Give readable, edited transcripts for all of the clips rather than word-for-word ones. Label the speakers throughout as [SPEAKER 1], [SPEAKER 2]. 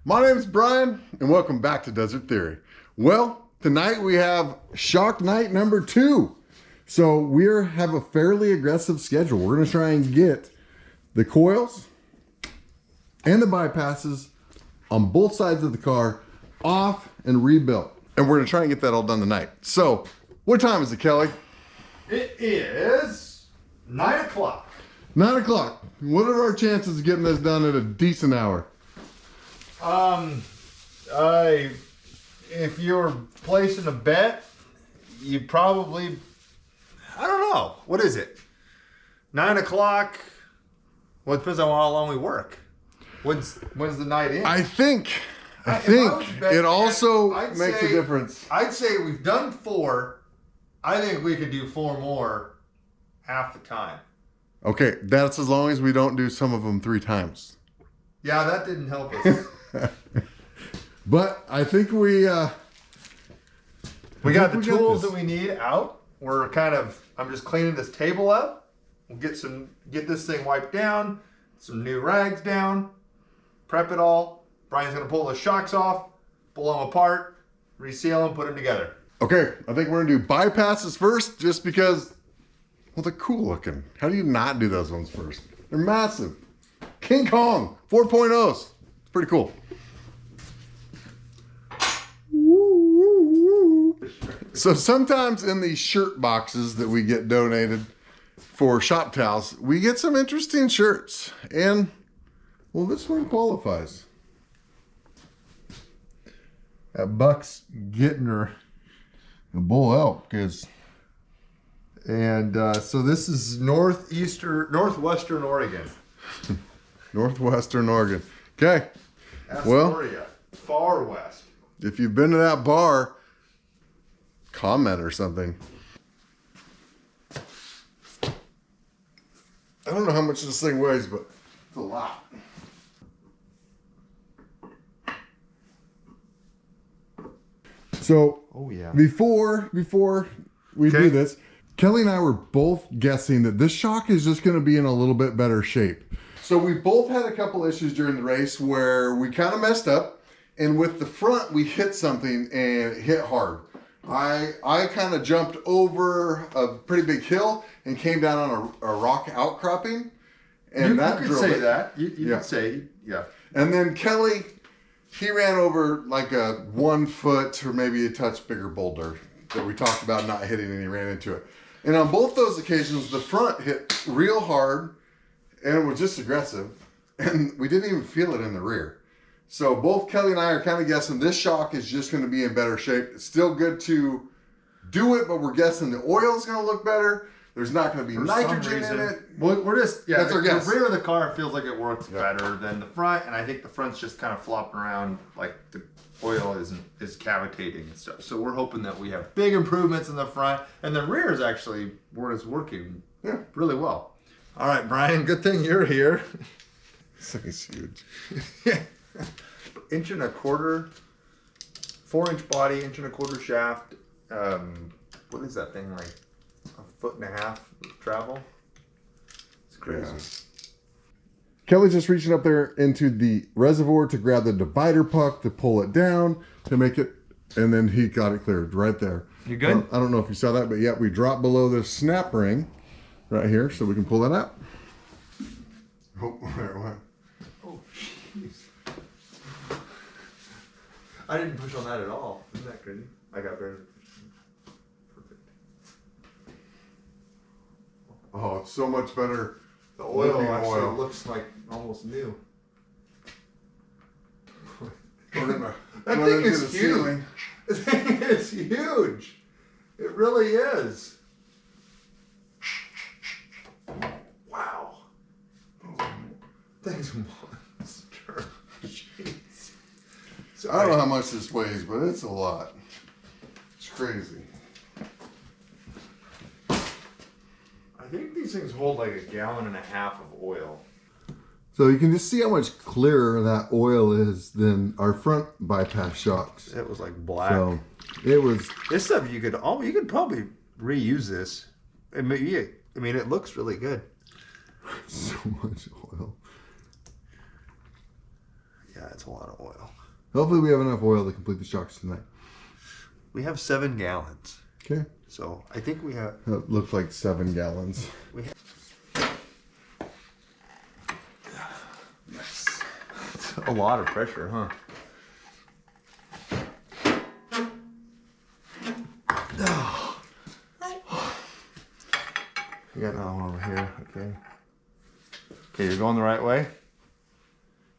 [SPEAKER 1] My name is Brian, and welcome back to Desert Theory. Well, tonight we have shock night number 2. So we have a fairly aggressive schedule. We're going to try and get the coils and the bypasses on both sides of the car off and rebuilt. And we're going to try and get that all done tonight. So, what time is it, Kelly?
[SPEAKER 2] It is 9 o'clock.
[SPEAKER 1] 9 o'clock. What are our chances of getting this done at a decent hour?
[SPEAKER 2] If you're placing a bet, you probably, I don't know. What is it? 9 o'clock? Well, it depends on how long we work. When's the night in?
[SPEAKER 1] I think it also makes a difference.
[SPEAKER 2] I'd say we've done 4. I think we could do 4 more half the time.
[SPEAKER 1] Okay, that's as long as we don't do some of them 3 times.
[SPEAKER 2] Yeah, that didn't help us.
[SPEAKER 1] But I think we
[SPEAKER 2] got the tools that we need out. I'm just cleaning this table up. We'll get this thing wiped down, some new rags down, prep it all. Brian's gonna pull the shocks off, pull them apart, reseal them, put them together.
[SPEAKER 1] Okay, I think we're gonna do bypasses first, just because, well, they're cool looking. How do you not do those ones first? They're massive. King Kong 4.0s. It's pretty cool. So sometimes in these shirt boxes that we get donated for shop towels, we get some interesting shirts. And, well, this one qualifies. That Buck's getting her a bull elk, because...
[SPEAKER 2] And so this is northwestern Oregon.
[SPEAKER 1] Northwestern Oregon. Okay.
[SPEAKER 2] Astoria, far west.
[SPEAKER 1] If you've been to that bar, comment or something. I don't know how much this thing weighs, but it's a lot. So,
[SPEAKER 2] oh yeah.
[SPEAKER 1] Before we do this, Kelly and I were both guessing that this shock is just going to be in a little bit better shape. So we both had a couple issues during the race where we kind of messed up, and with the front we hit something and it hit hard. I kind of jumped over a pretty big hill and came down on a rock outcropping, and
[SPEAKER 2] you could say that. You could say, yeah.
[SPEAKER 1] And then Kelly, he ran over like a 1 foot or maybe a touch bigger boulder that we talked about not hitting, and he ran into it. And on both those occasions, the front hit real hard and was just aggressive, and we didn't even feel it in the rear. So both Kelly and I are kind of guessing this shock is just going to be in better shape. It's still good to do it, but we're guessing the oil is going to look better. There's not going to be nitrogen in it.
[SPEAKER 2] We're just, yeah,
[SPEAKER 1] that's our guess.
[SPEAKER 2] The rear of the car feels like it works better than the front, and I think the front's just kind of flopping around like the oil is cavitating and stuff. So we're hoping that we have big improvements in the front, and the rear is actually working really well. All right, Brian, good thing you're here.
[SPEAKER 1] This thing's huge.
[SPEAKER 2] 1 1/4, 4-inch body, 1 1/4 shaft. What is that thing, like 1.5 feet travel? It's crazy.
[SPEAKER 1] Yeah. Kelly's just reaching up there into the reservoir to grab the divider puck to pull it down to make it, and then he got it cleared right there.
[SPEAKER 2] You good?
[SPEAKER 1] I don't know if you saw that, but yeah, we dropped below the snap ring right here, so we can pull that out. Oh, there it went.
[SPEAKER 2] Oh, jeez. I didn't push on that at all. Isn't that crazy? I got very perfect.
[SPEAKER 1] Oh, it's so much better.
[SPEAKER 2] The oil actually looks like almost new. That thing is huge. The thing is huge. It really is. Wow. Thing's a monster. Jeez.
[SPEAKER 1] So I don't know how much this weighs, but it's a lot. It's crazy.
[SPEAKER 2] I think these things hold like 1.5 gallons of oil.
[SPEAKER 1] So you can just see how much clearer that oil is than our front bypass shocks.
[SPEAKER 2] It was like black.
[SPEAKER 1] So it was.
[SPEAKER 2] This stuff you could probably reuse this. I mean, it looks really good.
[SPEAKER 1] So much oil.
[SPEAKER 2] Yeah, it's a lot of oil.
[SPEAKER 1] Hopefully we have enough oil to complete the shocks tonight.
[SPEAKER 2] We have 7 gallons.
[SPEAKER 1] Okay.
[SPEAKER 2] So I think we have.
[SPEAKER 1] That looked like 7 gallons.
[SPEAKER 2] We have nice. That's a lot of pressure, huh? You got another one over here, okay. Okay, you're going the right way?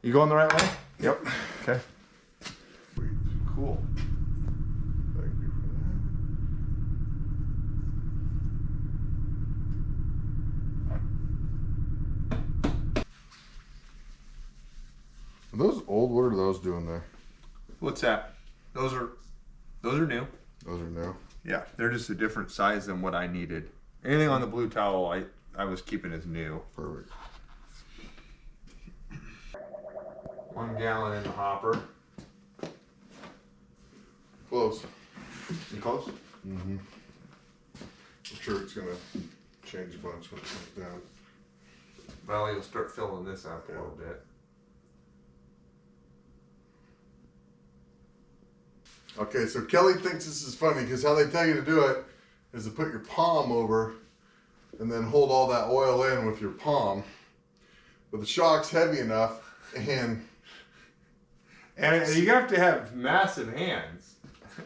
[SPEAKER 2] You going the right way? Yep. Okay. Cool.
[SPEAKER 1] Thank you for that. Are those old? What are those doing there?
[SPEAKER 2] What's that? Those are new.
[SPEAKER 1] Those are new.
[SPEAKER 2] Yeah, they're just a different size than what I needed. Anything on the blue towel, I was keeping as new.
[SPEAKER 1] Perfect.
[SPEAKER 2] 1 gallon in the hopper.
[SPEAKER 1] Close.
[SPEAKER 2] You close?
[SPEAKER 1] Mm-hmm. I'm sure it's gonna change a bunch when it comes down.
[SPEAKER 2] Well, you'll start filling this up a little bit.
[SPEAKER 1] Okay, so Kelly thinks this is funny because how they tell you to do it is to put your palm over and then hold all that oil in with your palm. But the shock's heavy enough and
[SPEAKER 2] you have to have massive hands.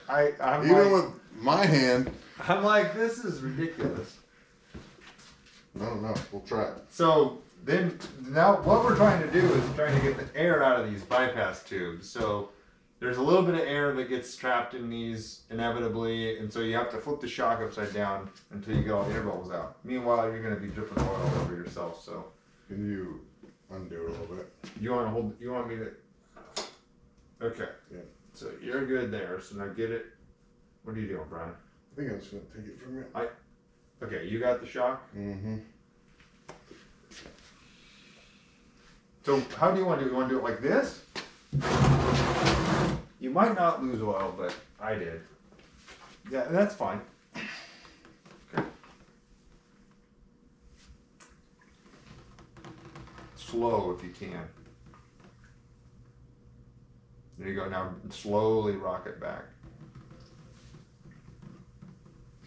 [SPEAKER 2] I'm
[SPEAKER 1] even
[SPEAKER 2] like,
[SPEAKER 1] with my hand,
[SPEAKER 2] I'm like, this is ridiculous.
[SPEAKER 1] I don't know, we'll try it.
[SPEAKER 2] So then, now what we're trying to do is trying to get the air out of these bypass tubes. So there's a little bit of air that gets trapped in these inevitably, and so you have to flip the shock upside down until you get all the air bubbles out. Meanwhile, you're going to be dripping oil all over yourself. So
[SPEAKER 1] Can you undo it a little bit?
[SPEAKER 2] you want to hold? You want me to? Okay.
[SPEAKER 1] Yeah.
[SPEAKER 2] So you're good there. So now get it. What are you doing, Brian?
[SPEAKER 1] I think I'm just gonna take it from you.
[SPEAKER 2] Okay, you got the shock.
[SPEAKER 1] Mm-hmm.
[SPEAKER 2] So how do you want to do it? You want to do it like this? You might not lose oil, but I did. Yeah, that's fine. Okay. Slow if you can. There you go. Now slowly rock it back.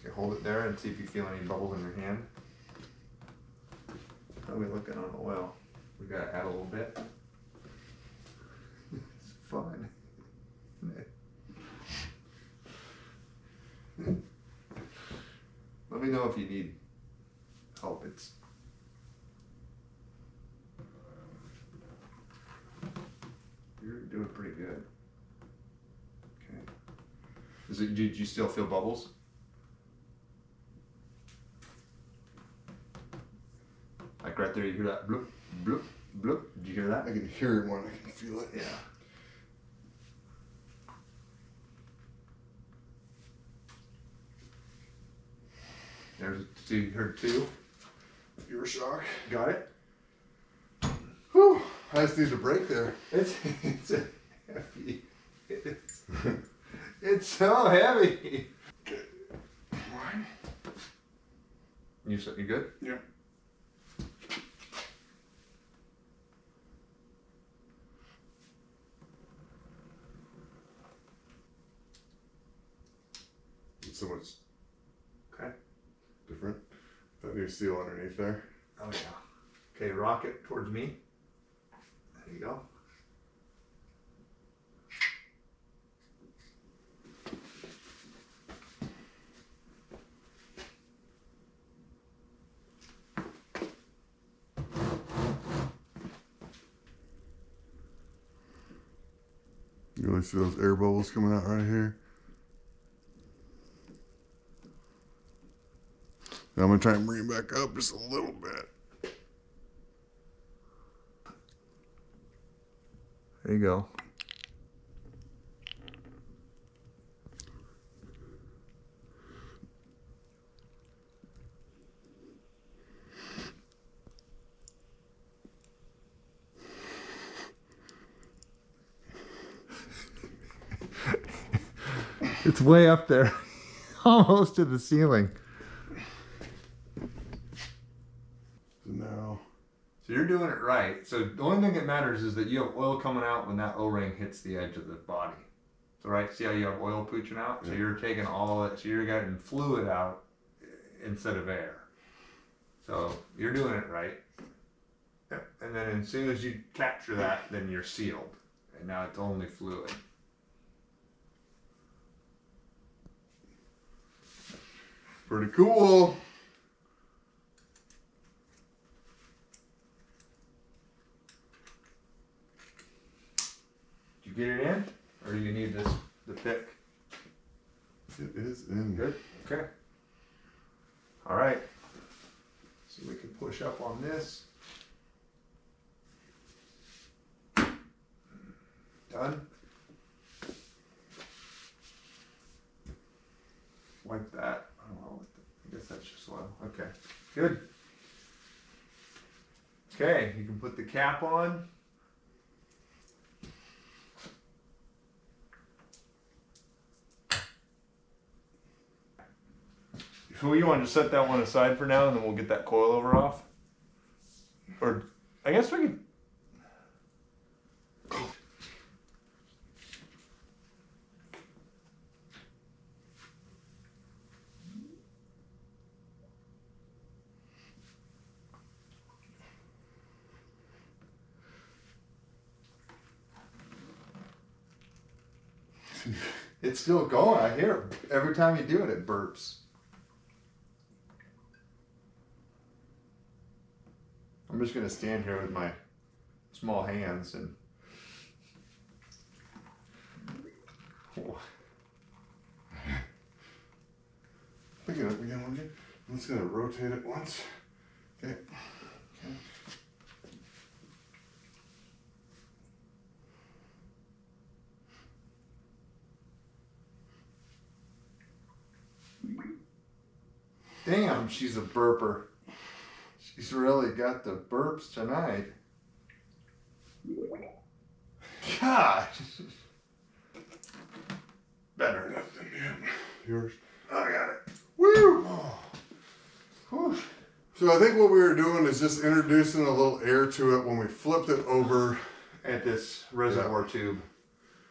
[SPEAKER 2] Okay, hold it there and see if you feel any bubbles in your hand. How are we looking on oil? We gotta add a little bit. It's fun. Let me know if you need help. You're doing pretty good. Okay. Did you still feel bubbles? Like right there, you hear that bloop, bloop, bloop. Did you hear that?
[SPEAKER 1] I can hear it when I can feel it.
[SPEAKER 2] Yeah. There's two. You heard 2.
[SPEAKER 1] Your shock.
[SPEAKER 2] Got it.
[SPEAKER 1] Whew. I just need a break there.
[SPEAKER 2] It's a heavy. It's so heavy.
[SPEAKER 1] Okay. Right.
[SPEAKER 2] You good?
[SPEAKER 1] Yeah. It's so much
[SPEAKER 2] Okay.
[SPEAKER 1] different. That new seal underneath there.
[SPEAKER 2] Oh yeah. Okay, rock it towards me. There you go.
[SPEAKER 1] You really see those air bubbles coming out right here? Now I'm gonna try and bring it back up just a little bit.
[SPEAKER 2] There you go. It's way up there, almost to the ceiling.
[SPEAKER 1] So now,
[SPEAKER 2] So you're doing it right. So the only thing that matters is that you have oil coming out when that O-ring hits the edge of the body. So right, see how you have oil pooching out? So you're taking all it, so you're getting fluid out instead of air. So you're doing it right. Yep. And then as soon as you capture that, then you're sealed. And now it's only fluid.
[SPEAKER 1] Pretty cool.
[SPEAKER 2] Did you get it in? Or do you need the pick?
[SPEAKER 1] It is in.
[SPEAKER 2] Good. Okay. All right. So we can push up on this. Done. Wipe that. I don't know. I guess that's just oil. Okay. Good. Okay. You can put the cap on. So you want to set that one aside for now, and then we'll get that coilover off? Or, I guess we could... It's still going. I hear it. Every time you do it, it burps. I'm just going to stand here with my small hands and...
[SPEAKER 1] Pick it up again, will you? I'm just going to rotate it once. Okay.
[SPEAKER 2] Damn, she's a burper. She's really got the burps tonight. God. Better.
[SPEAKER 1] Nothing yet. Yours.
[SPEAKER 2] I got it.
[SPEAKER 1] Woo!
[SPEAKER 2] Oh. Whew.
[SPEAKER 1] So I think what we were doing is just introducing a little air to it when we flipped it over.
[SPEAKER 2] At this reservoir tube.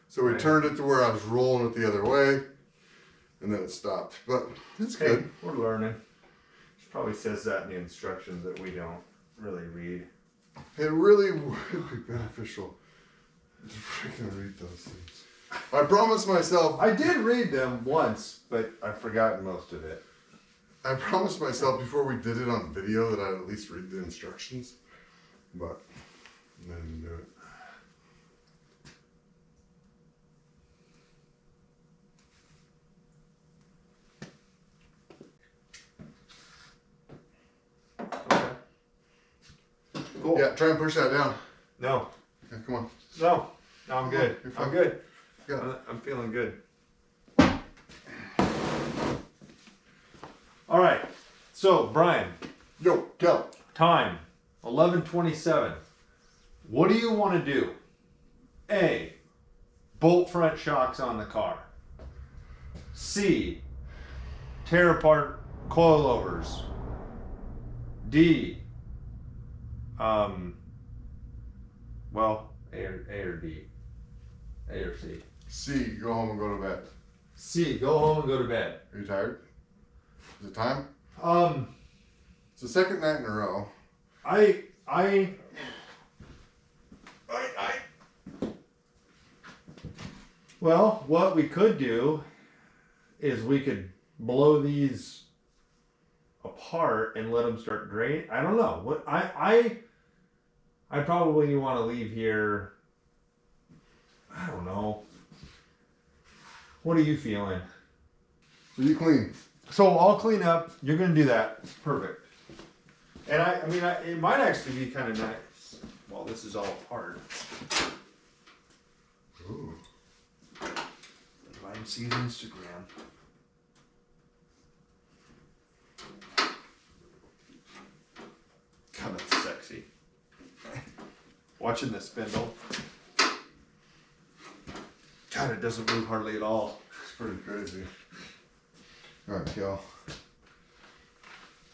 [SPEAKER 1] So we turned it to where I was rolling it the other way, and then it stopped. But it's good.
[SPEAKER 2] Hey, we're learning. She probably says that in the instructions that we don't really read.
[SPEAKER 1] It really would be beneficial to freaking read those things. I promised myself.
[SPEAKER 2] I did read them once, but I've forgotten most of it.
[SPEAKER 1] I promised myself before we did it on video that I'd at least read the instructions, but I didn't do it.
[SPEAKER 2] Okay. Cool.
[SPEAKER 1] Yeah, try and push that down.
[SPEAKER 2] No.
[SPEAKER 1] Okay, come on.
[SPEAKER 2] No. No, I'm good.
[SPEAKER 1] You're fine.
[SPEAKER 2] I'm good.
[SPEAKER 1] Yeah.
[SPEAKER 2] I'm feeling good. All right. So, Brian,
[SPEAKER 1] Yo, go.
[SPEAKER 2] time 11:27. What do you want to do? A, bolt front shocks on the car. C, tear apart coilovers. D, well, A or D. A or C.
[SPEAKER 1] C, go home and go to bed.
[SPEAKER 2] C, go home and go to bed.
[SPEAKER 1] Are you tired? Is it time?
[SPEAKER 2] Um,
[SPEAKER 1] It's the second night in a row.
[SPEAKER 2] I Well, what we could do is we could blow these apart and let them start draining. I don't know. What I probably want to leave here. I don't know. What are you feeling?
[SPEAKER 1] So you clean.
[SPEAKER 2] So I'll clean up. You're gonna do that. Perfect. And I mean, it might actually be kind of nice while this is all apart.
[SPEAKER 1] Ooh.
[SPEAKER 2] Ryan sees Instagram. God, that's sexy. Watching the spindle. God, it doesn't move hardly at all.
[SPEAKER 1] It's pretty crazy. All right, y'all.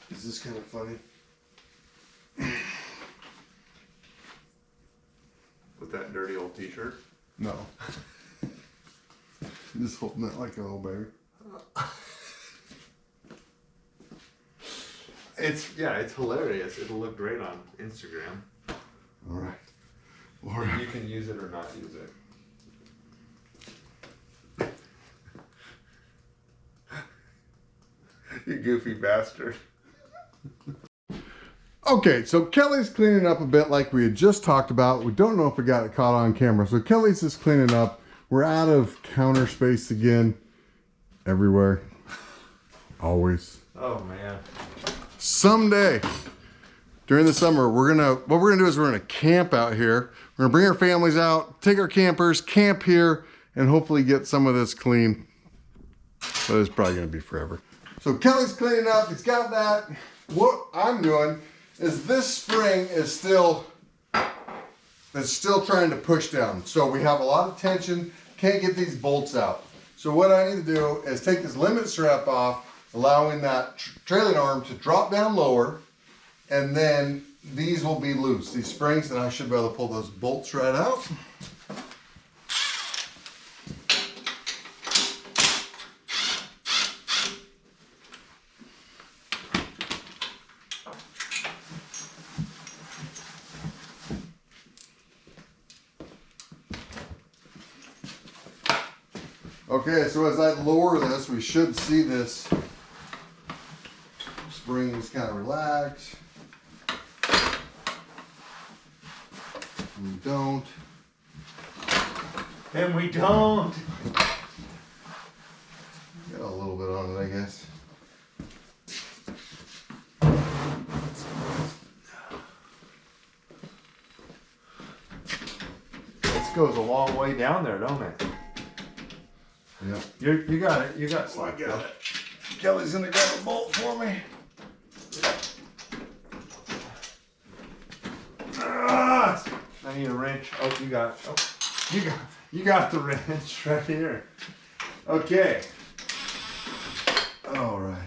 [SPEAKER 1] Is this kind of funny?
[SPEAKER 2] t-shirt?
[SPEAKER 1] No. Just holding it like a little baby.
[SPEAKER 2] It's hilarious. It'll look great on Instagram.
[SPEAKER 1] All right. Or
[SPEAKER 2] You can use it or not use it. You goofy bastard.
[SPEAKER 1] okay, so Kelly's cleaning up a bit like we had just talked about. We don't know if we got it caught on camera. So Kelly's just cleaning up. We're out of counter space again. Everywhere. Always.
[SPEAKER 2] Oh man.
[SPEAKER 1] Someday during the summer, what we're gonna do is we're gonna camp out here. We're gonna bring our families out, take our campers, camp here, and hopefully get some of this clean. But it's probably gonna be forever. So Kelly's cleaning up, he's got that. What I'm doing is this spring is still trying to push down. So we have a lot of tension, can't get these bolts out. So what I need to do is take this limit strap off, allowing that trailing arm to drop down lower, and then these will be loose, these springs, and I should be able to pull those bolts right out. Okay, so as I lower this, we should see this springs kind of relax. We don't.
[SPEAKER 2] And we don't.
[SPEAKER 1] Got a little bit on it, I guess.
[SPEAKER 2] This goes a long way down there, don't it?
[SPEAKER 1] Yeah.
[SPEAKER 2] You got it. You got slack.
[SPEAKER 1] I got it. Kelly's gonna grab a bolt for me.
[SPEAKER 2] Ah, I need a wrench. Oh, you got. Oh, you got the wrench right here. Okay.
[SPEAKER 1] All right.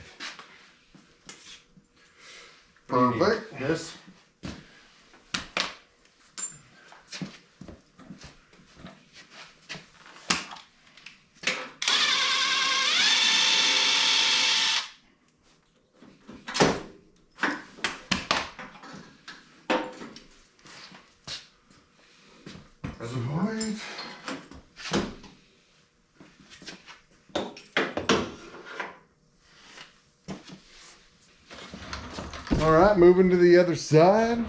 [SPEAKER 1] Perfect.
[SPEAKER 2] This.
[SPEAKER 1] Sweet. All right, moving to the other side.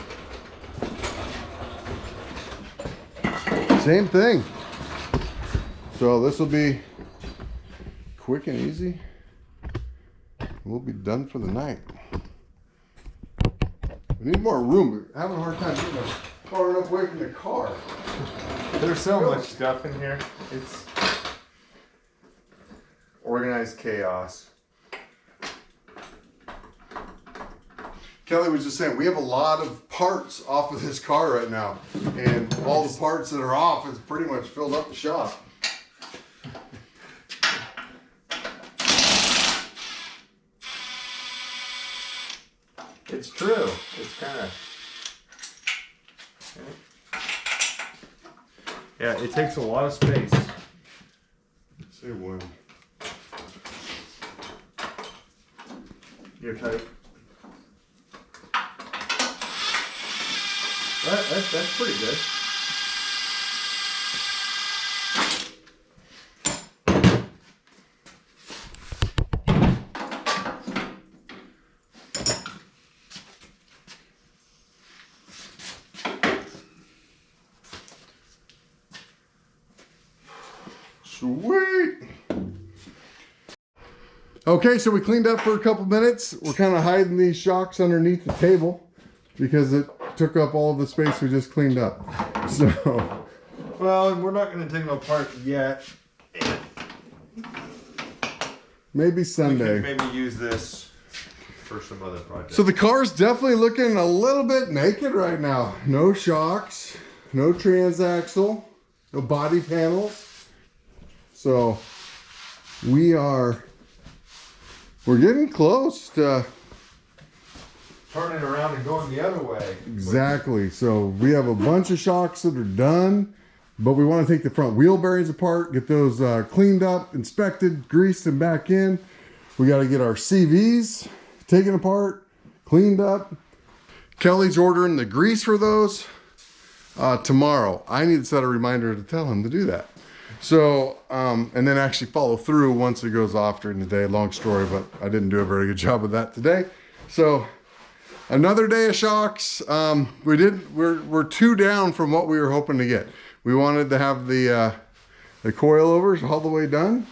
[SPEAKER 1] Same thing. So this will be quick and easy. We'll be done for the night. We need more room. We're having a hard time getting us far enough away from the car.
[SPEAKER 2] There's so much stuff in here. It's organized chaos.
[SPEAKER 1] Kelly was just saying, we have a lot of parts off of this car right now. And all the parts that are off has pretty much filled up the shop.
[SPEAKER 2] It's true. It's kind of... Yeah, it takes a lot of space.
[SPEAKER 1] Say when.
[SPEAKER 2] You're tight. That's pretty good.
[SPEAKER 1] Sweet. Okay, so we cleaned up for a couple minutes. We're kind of hiding these shocks underneath the table because it took up all of the space we just cleaned up. So,
[SPEAKER 2] Well, we're not going to take them apart yet.
[SPEAKER 1] maybe
[SPEAKER 2] We
[SPEAKER 1] Sunday.
[SPEAKER 2] can maybe use this for some other project.
[SPEAKER 1] So the car's definitely looking a little bit naked right now. No shocks, no transaxle, no body panels. So we're getting close to
[SPEAKER 2] turning around and going the other way.
[SPEAKER 1] exactly. So we have a bunch of shocks that are done. But we want to take the front wheel bearings apart, get those cleaned up, inspected, greased, and back in. We got to get our CVs taken apart, cleaned up. Kelly's ordering the grease for those tomorrow. I need to set a reminder to tell him to do that. So, and then actually follow through once it goes off during the day. Long story, but I didn't do a very good job of that today. So, another day of shocks. We're 2 down from what we were hoping to get. We wanted to have the coilovers all the way done,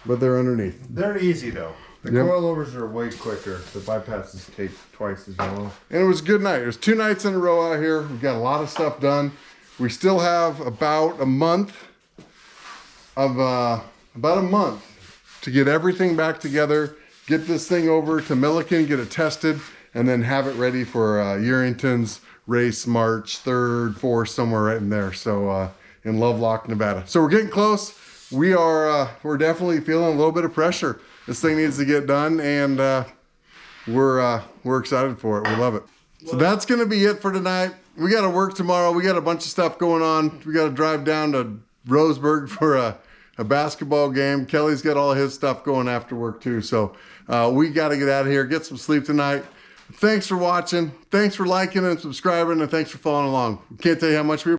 [SPEAKER 1] but they're underneath.
[SPEAKER 2] They're easy though. The coilovers are way quicker. The bypasses take twice as long.
[SPEAKER 1] And it was a good night. It was 2 nights in a row out here. We've got a lot of stuff done. We still have about a month to get everything back together, get this thing over to Milliken, get it tested, and then have it ready for Yerington's race March 3rd, 4th, somewhere right in there. So in Lovelock, Nevada. So we're getting close. We're definitely feeling a little bit of pressure. This thing needs to get done, and we're excited for it. We love it. So that's gonna be it for tonight. We got to work tomorrow. We got a bunch of stuff going on. We got to drive down to Roseburg for a basketball game. Kelly's got all his stuff going after work too. So we got to get out of here, get some sleep tonight. Thanks for watching. Thanks for liking and subscribing, and thanks for following along. Can't tell you how much we